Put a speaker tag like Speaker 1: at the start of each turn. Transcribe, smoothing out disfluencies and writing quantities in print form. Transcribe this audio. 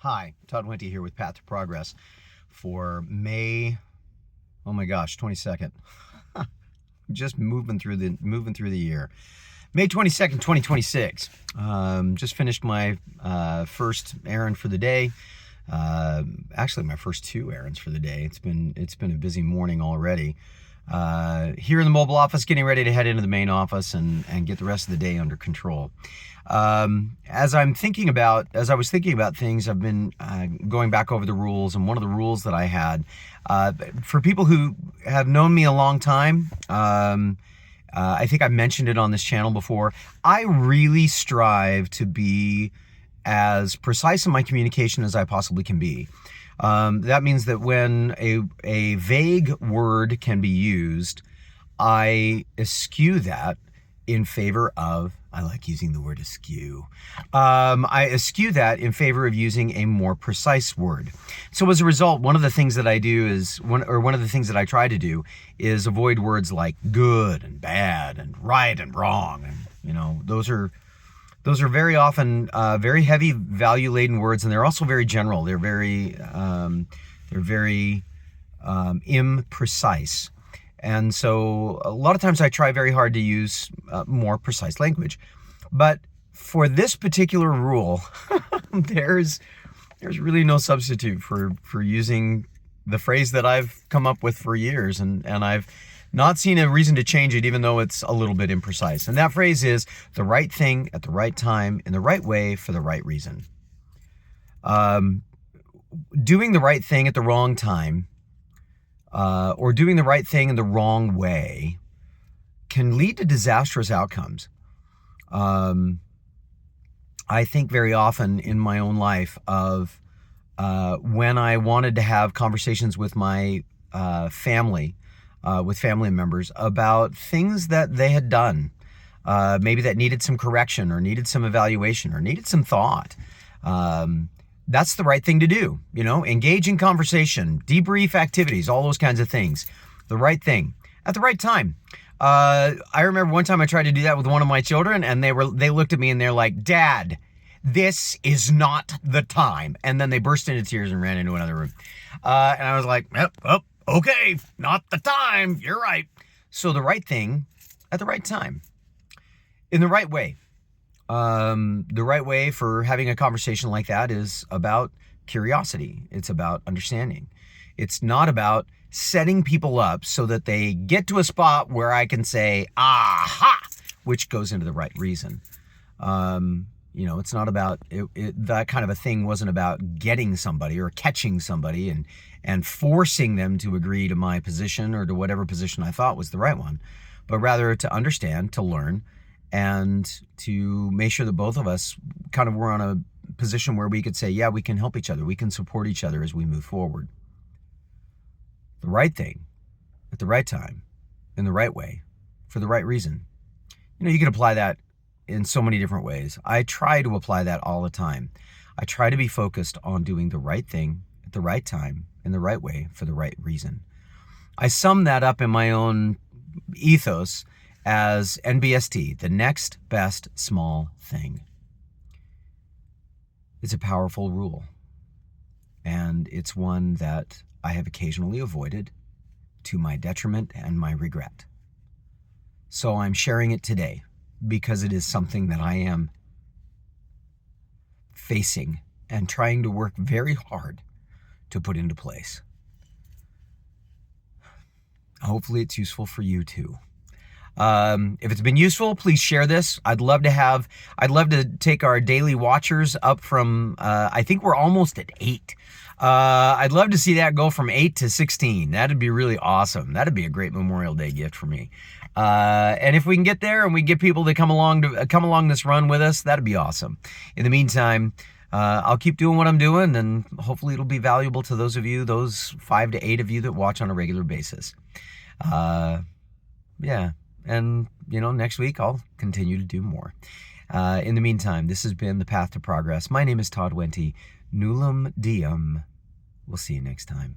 Speaker 1: Hi, Todd Wente here with Path to Progress for May, oh my gosh, 22nd. Just moving through the year. May 22nd, 2026. Just finished my first errand for the day. Actually, my first two errands for the day. It's been a busy morning already. Here in the mobile office, getting ready to head into the main office and get the rest of the day under control. As I was thinking about things, I've been going back over the rules, and one of the rules that I had, for people who have known me a long time, I think I mentioned it on this channel before, I really strive to be as precise in my communication as I possibly can be. That means that when a vague word can be used, I eschew that in favor of, I like using the word eschew. I eschew that in favor of using a more precise word. So as a result, one of the things that I do is, one of the things that I try to do is avoid words like good and bad and right and wrong. And, you know, those are very often very heavy value-laden words, and they're also very general. They're very imprecise. And so a lot of times I try very hard to use more precise language. But for this particular rule, there's really no substitute for using the phrase that I've come up with for years, and I've not seen a reason to change it, even though it's a little bit imprecise. And that phrase is the right thing at the right time, in the right way, for the right reason. Doing the right thing at the wrong time, or doing the right thing in the wrong way, can lead to disastrous outcomes. I think very often in my own life of when I wanted to have conversations with my family, with family members about things that they had done, maybe that needed some correction or needed some evaluation or needed some thought. That's the right thing to do, you know, engage in conversation, debrief activities, all those kinds of things. The right thing at the right time. I remember one time I tried to do that with one of my children, and they looked at me and they're like, "Dad, this is not the time." And then they burst into tears and ran into another room. And I was like, "Oh, okay, not the time. You're right." So the right thing at the right time, in the right way. The right way for having a conversation like that is about curiosity. It's about understanding. It's not about setting people up so that they get to a spot where I can say, aha, which goes into the right reason. You know, it's not about, that kind of a thing wasn't about getting somebody or catching somebody and forcing them to agree to my position or to whatever position I thought was the right one, but rather to understand, to learn, and to make sure that both of us kind of were on a position where we could say, yeah, we can help each other. We can support each other as we move forward. The right thing at the right time, in the right way, for the right reason. You know, you can apply that in so many different ways. I try to apply that all the time. I try to be focused on doing the right thing at the right time, in the right way, for the right reason. I sum that up in my own ethos as NBST, the next best small thing. It's a powerful rule, and it's one that I have occasionally avoided to my detriment and my regret. So I'm sharing it today because it is something that I am facing and trying to work very hard to put into place. Hopefully it's useful for you too. If it's been useful, please share this. I'd love to take our daily watchers up from, I think we're almost at 8. I'd love to see that go from 8 to 16. That'd be really awesome. That'd be a great Memorial Day gift for me. And if we can get there and we get people to come along this run with us, that'd be awesome. In the meantime, I'll keep doing what I'm doing, and hopefully it'll be valuable to those of you, those 5 to 8 of you that watch on a regular basis. Yeah. And, you know, next week I'll continue to do more. In the meantime, this has been The Path to Progress. My name is Todd Wente. Nullum diem. We'll see you next time.